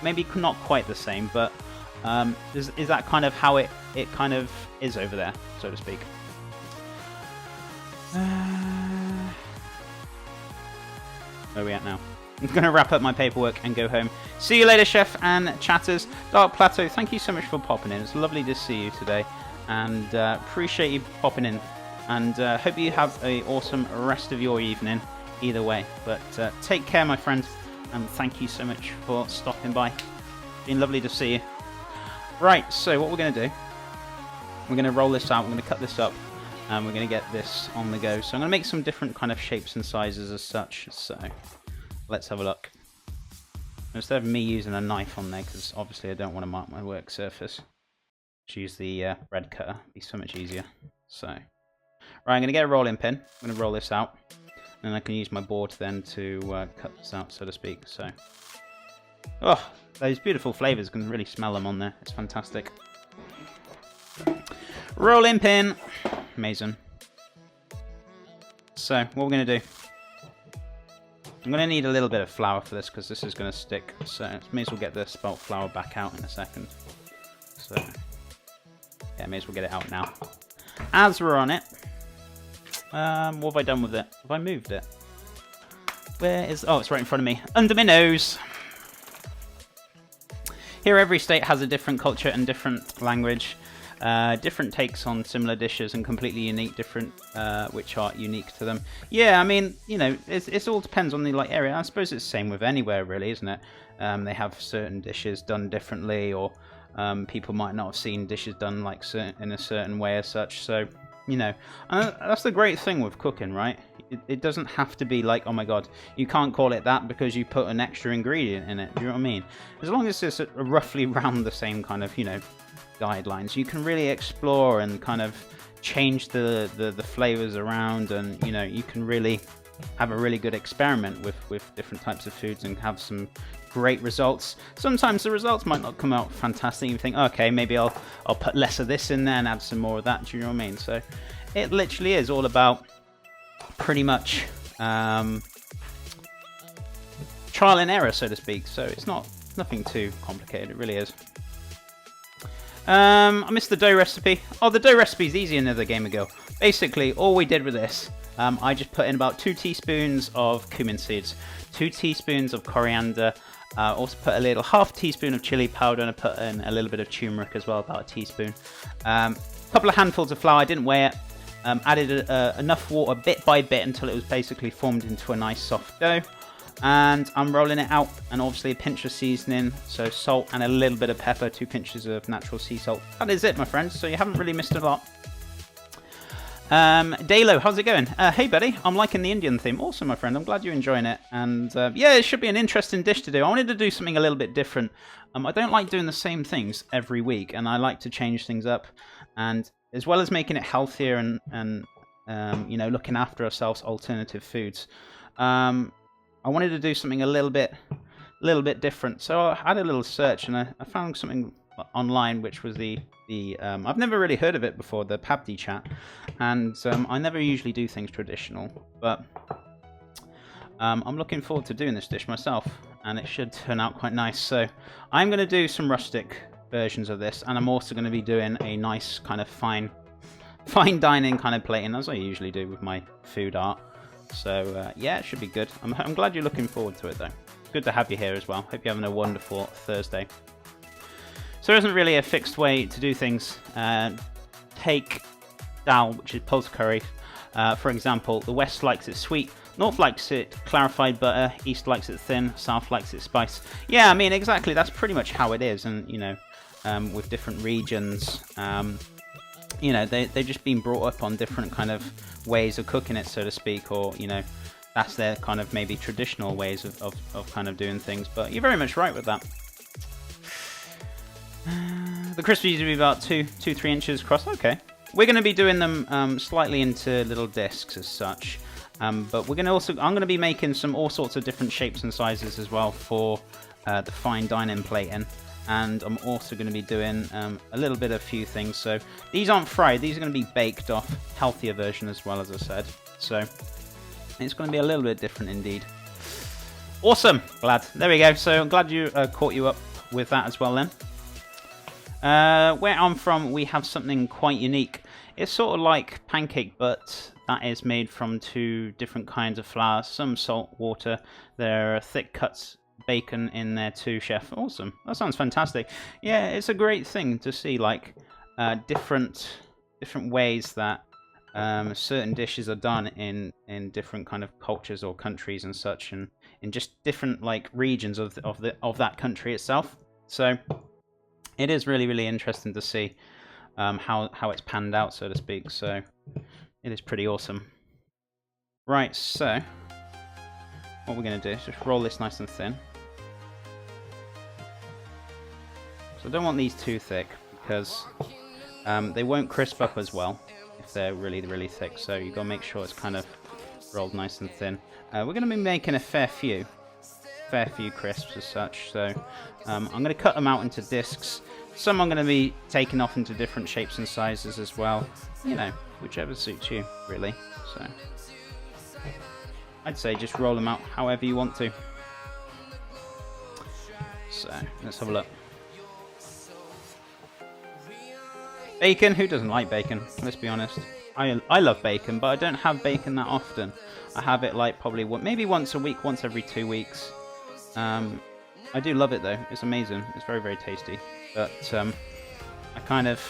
maybe not quite the same, but is that kind of how it kind of is over there, so to speak? Where are we at now? I'm going to wrap up my paperwork and go home. See you later, chef and chatters. Dark Plateau, thank you so much for popping in. It's lovely to see you today, and appreciate you popping in. And hope you have an awesome rest of your evening, either way. But take care, my friend, and thank you so much for stopping by. Been lovely to see you. Right, so what we're going to do, we're going to roll this out, we're going to cut this up, and we're going to get this on the go. So I'm going to make some different kind of shapes and sizes as such. So let's have a look. Instead of me using a knife on there, because obviously I don't want to mark my work surface, just use the bread cutter. It'd be so much easier. So, right, I'm going to get a rolling pin. I'm going to roll this out, and I can use my board then to cut this out, so to speak. So, oh, those beautiful flavors. You can really smell them on there. It's fantastic. Rolling pin. Amazing. So, what we're going to do, I'm going to need a little bit of flour for this, because this is going to stick. So, may as well get the spelt flour back out in a second. So, yeah, may as well get it out now. As we're on it, what have I done with it? Have I moved it? Where is... Oh, it's right in front of me. Under my nose! Here, every state has a different culture and different language. Different takes on similar dishes and completely unique, different, which are unique to them. Yeah, I mean, you know, it all depends on the area. I suppose it's the same with anywhere, really, isn't it? They have certain dishes done differently, or people might not have seen dishes done in a certain way as such. So, you know, that's the great thing with cooking, right? It doesn't have to be like, oh my god, you can't call it that because you put an extra ingredient in it. Do you know what I mean? As long as it's roughly around the same kind of, you know, guidelines, you can really explore and kind of change the flavors around, and you know, you can really have a really good experiment with different types of foods and have some great results. Sometimes the results might not come out fantastic. You think, okay, maybe I'll put less of this in there and add some more of that. Do you know what I mean? So it literally is all about pretty much trial and error, so to speak. So it's nothing too complicated. It really is. I missed the dough recipe. Oh, the dough recipe is easy another game ago. Basically, all we did with this, I just put in about 2 teaspoons of cumin seeds, 2 teaspoons of coriander, also put a little half teaspoon of chili powder, and I put in a little bit of turmeric as well, about a teaspoon. A couple of handfuls of flour, I didn't weigh it. Added enough water bit by bit until it was basically formed into a nice soft dough. And I'm rolling it out, and obviously a pinch of seasoning, so salt and a little bit of pepper, 2 pinches of natural sea salt. That is it, my friends, so you haven't really missed a lot. Dalo, how's it going? Hey buddy, I'm liking the Indian theme. Awesome, my friend, I'm glad you're enjoying it. And yeah, it should be an interesting dish to do. I wanted to do something a little bit different. I don't like doing the same things every week, and I like to change things up. And as well as making it healthier and you know, looking after ourselves, alternative foods. I wanted to do something a little bit different, so I had a little search, and I found something online, which was the I've never really heard of it before, the Pabdi chat, and I never usually do things traditional, but I'm looking forward to doing this dish myself, and it should turn out quite nice. So I'm going to do some rustic versions of this, and I'm also going to be doing a nice kind of fine dining kind of plating, as I usually do with my food art. So, yeah, it should be good. I'm glad you're looking forward to it, though. It's good to have you here as well. Hope you're having a wonderful Thursday. So there isn't really a fixed way to do things. Take dal, which is pulse curry. For example, the West likes it sweet, North likes it clarified butter, East likes it thin, South likes it spice. Yeah, I mean, exactly, that's pretty much how it is. And, you know, with different regions, you know, they've just been brought up on different kind of ways of cooking it, so to speak, or, you know, that's their kind of maybe traditional ways of kind of doing things. But you're very much right with that. The crisps usually be about 2-3 inches across. Okay, we're going to be doing them slightly into little discs as such, but we're going to also, I'm going to be making all sorts of different shapes and sizes as well for the fine dining plating. And I'm also going to be doing a little bit of a few things. So these aren't fried, these are going to be baked off, healthier version as well, as I said. So it's going to be a little bit different indeed. Awesome. Glad. There we go. So I'm glad you caught you up with that as well then. Where I'm from, we have something quite unique. It's sort of like pancake, but that is made from 2 different kinds of flour. Some salt water. There are thick cuts bacon in there too, chef. Awesome. That sounds fantastic. Yeah, it's a great thing to see, like different ways that certain dishes are done in different kind of cultures or countries and such, and in just different like regions of that country itself. So it is really interesting to see how it's panned out, so to speak. So it is pretty awesome. Right, so what we're going to do is just roll this nice and thin. So I don't want these too thick because they won't crisp up as well if they're really thick. So you've got to make sure it's kind of rolled nice and thin. We're going to be making a fair few crisps as such. So I'm going to cut them out into discs. Some I'm going to be taking off into different shapes and sizes as well. You know, whichever suits you, really. So I'd say just roll them out however you want to. So let's have a look. Bacon, who doesn't like bacon? Let's be honest. I love bacon, but I don't have bacon that often. I have it like probably maybe once a week, once every 2 weeks. I do love it though. It's amazing. It's very tasty. But I kind of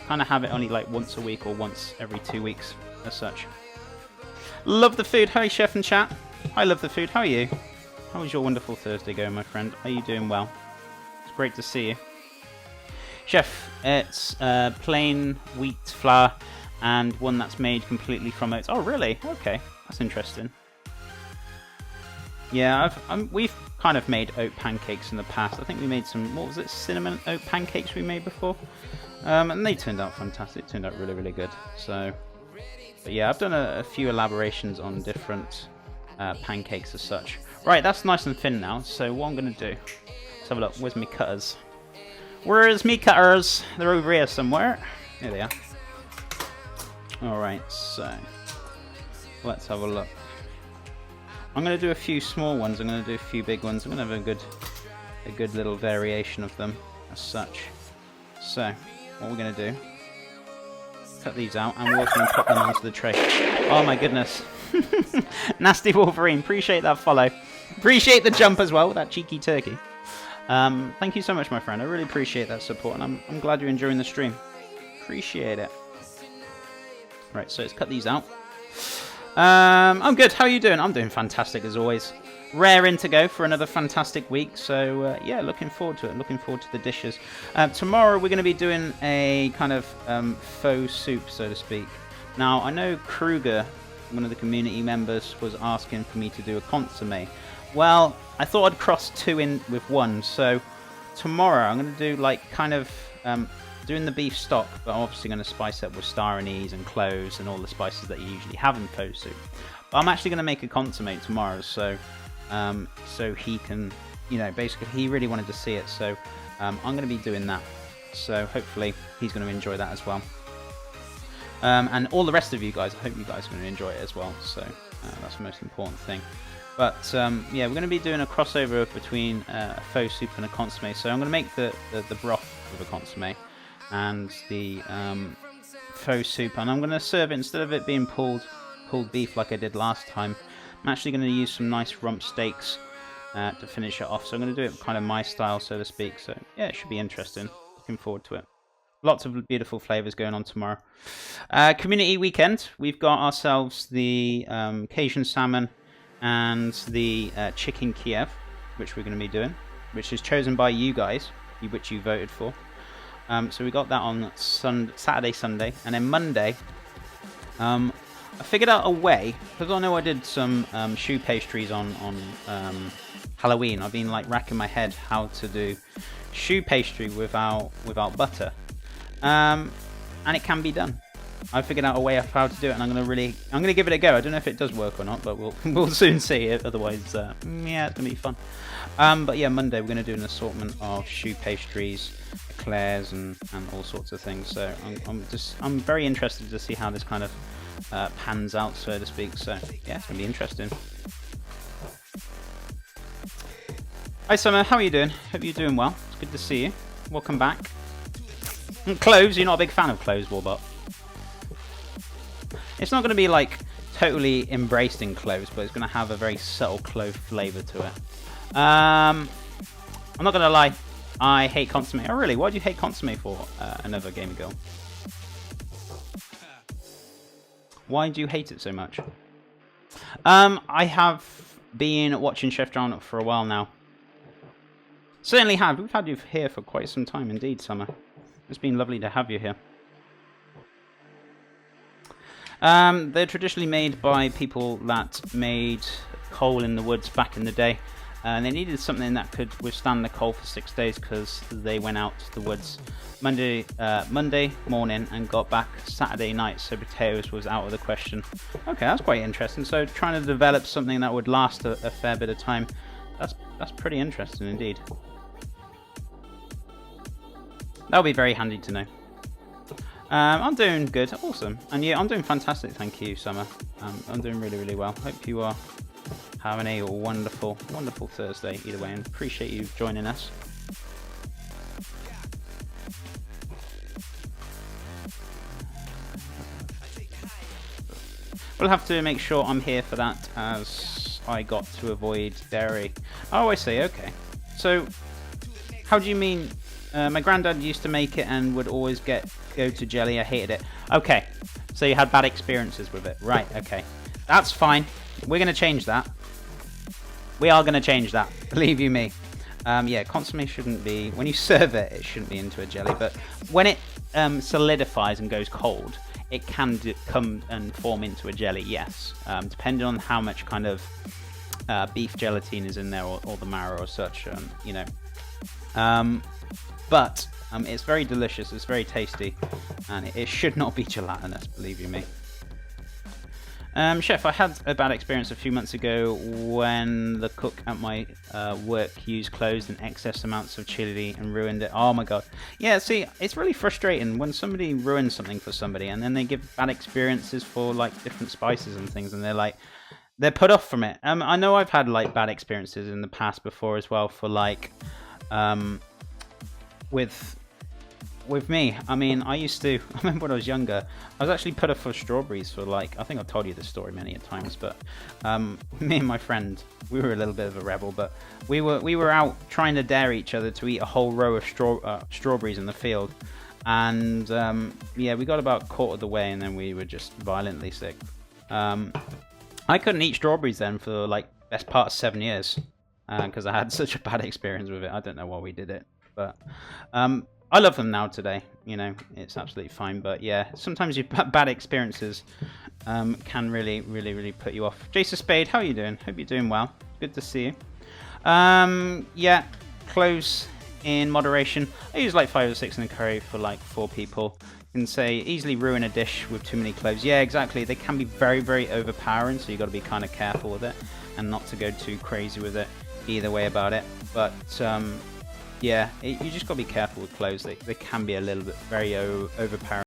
have it only like once a week or once every 2 weeks as such. Love the food. Hi, chef and chat. I love the food. How are you? How is your wonderful Thursday going, my friend? Are you doing well? It's great to see you. Chef, it's plain wheat flour and one that's made completely from oats. Oh, really? Okay, that's interesting. Yeah, we've kind of made oat pancakes in the past. I think we made some, what was it, cinnamon oat pancakes we made before? And they turned out fantastic. Turned out really good. So, but yeah, I've done a few elaborations on different pancakes as such. Right, that's nice and thin now. So what I'm going to do, let's have a look. Where's my cutters? Where's me cutters? They're over here somewhere. Here they are. Alright, so let's have a look. I'm going to do a few small ones. I'm going to do a few big ones. I'm going to have a good little variation of them as such. So what we're going to do, cut these out and we're going to put them onto the tray. Oh my goodness. Nasty Wolverine. Appreciate that follow. Appreciate the jump as well, that cheeky turkey. Thank you so much, my friend. I really appreciate that support, and I'm glad you're enjoying the stream. Appreciate it. Right, so let's cut these out. I'm good. How are you doing? I'm doing fantastic as always. Raring to go for another fantastic week. So yeah, looking forward to it. Looking forward to the dishes. Tomorrow we're going to be doing a kind of faux soup, so to speak. Now I know Kruger, one of the community members, was asking for me to do a consommé. Well, I thought I'd cross 2 in with 1, so tomorrow I'm going to do like kind of doing the beef stock, but I'm obviously going to spice it up with star anise and cloves and all the spices that you usually have in faux soup. But I'm actually going to make a consommé tomorrow, so he can, you know, basically he really wanted to see it, so I'm going to be doing that. So hopefully he's going to enjoy that as well. And all the rest of you guys, I hope you guys are going to enjoy it as well. So that's the most important thing. But yeah, we're going to be doing a crossover between a faux soup and a consommé. So I'm going to make the broth with a consommé and the faux soup, and I'm going to serve it, instead of it being pulled beef like I did last time, I'm actually going to use some nice rump steaks to finish it off. So I'm going to do it kind of my style, so to speak. So yeah, it should be interesting. Looking forward to it. Lots of beautiful flavours going on tomorrow. Community weekend. We've got ourselves the Cajun salmon and the chicken Kiev, which we're going to be doing, which is chosen by you guys, which you voted for. So we got that on Saturday, Sunday, and then Monday, I figured out a way, because I know I did some choux pastries on Halloween. I've been like racking my head how to do choux pastry without butter, and it can be done. I figured out a way of how to do it, and I'm gonna give it a go. I don't know if it does work or not, but we'll soon see it. Otherwise, yeah, it's gonna be fun. But yeah, Monday we're gonna do an assortment of choux pastries, eclairs, and all sorts of things. So I'm very interested to see how this kind of pans out, so to speak. So yeah, it's gonna be interesting. Hi Summer, how are you doing? Hope you're doing well. It's good to see you. Welcome back. And cloves, you're not a big fan of cloves, Warbot. It's not going to be like totally embraced in cloves, but it's going to have a very subtle clove flavour to it. I'm not going to lie, I hate consommé. Oh really? Why do you hate consommé for, Another Gamer Girl? Why do you hate it so much? I have been watching Chef John for a while now. Certainly have. We've had you here for quite some time indeed, Summer. It's been lovely to have you here. They're traditionally made by people that made coal in the woods back in the day. And they needed something that could withstand the cold for 6 days because they went out to the woods Monday morning and got back Saturday night, so potatoes was out of the question. Okay, that's quite interesting. So trying to develop something that would last a fair bit of time, that's pretty interesting indeed. That'll be very handy to know. I'm doing good, awesome. And yeah, I'm doing fantastic, thank you, Summer. I'm doing really, really well. Hope you are having a wonderful, wonderful Thursday either way, and appreciate you joining us. We'll have to make sure I'm here for that, as I got to avoid dairy. Oh, I see, okay. So, how do you mean? My granddad used to make it and would always go to jelly. I hated it. Okay, so you had bad experiences with it. Right, okay. That's fine. We're going to change that. We are going to change that. Believe you me. Yeah, consommé shouldn't be... When you serve it, it shouldn't be into a jelly. But when it solidifies and goes cold, it can come and form into a jelly, yes. Depending on how much kind of beef gelatin is in there, or the marrow or such, you know. But it's very delicious, it's very tasty, and it should not be gelatinous, believe you me. Chef, I had a bad experience a few months ago when the cook at my work used cloves in excess amounts of chili and ruined it. Oh my god. Yeah, see, it's really frustrating when somebody ruins something for somebody and then they give bad experiences for like different spices and things, and they're put off from it. I know I've had like bad experiences in the past before as well for like with me. I mean, I remember when I was younger, I was actually put off for strawberries for like, I think I've told you this story many times, but me and my friend, we were a little bit of a rebel, but we were out trying to dare each other to eat a whole row of strawberries in the field, and yeah, we got about a quarter of the way and then we were just violently sick. I couldn't eat strawberries then for like best part of 7 years because I had such a bad experience with it. I don't know why we did it, but I love them now today, you know, it's absolutely fine. But yeah, sometimes your bad experiences can really, really, really put you off. Jason Spade, how are you doing? Hope you're doing well. Good to see you. Yeah, cloves in moderation. I use like 5 or 6 in a curry for like 4 people. You can say easily ruin a dish with too many cloves. Yeah, exactly. They can be very, very overpowering, so you've got to be kind of careful with it and not to go too crazy with it either way about it. But yeah, you just got to be careful with cloves. They can be a little bit very overpowering.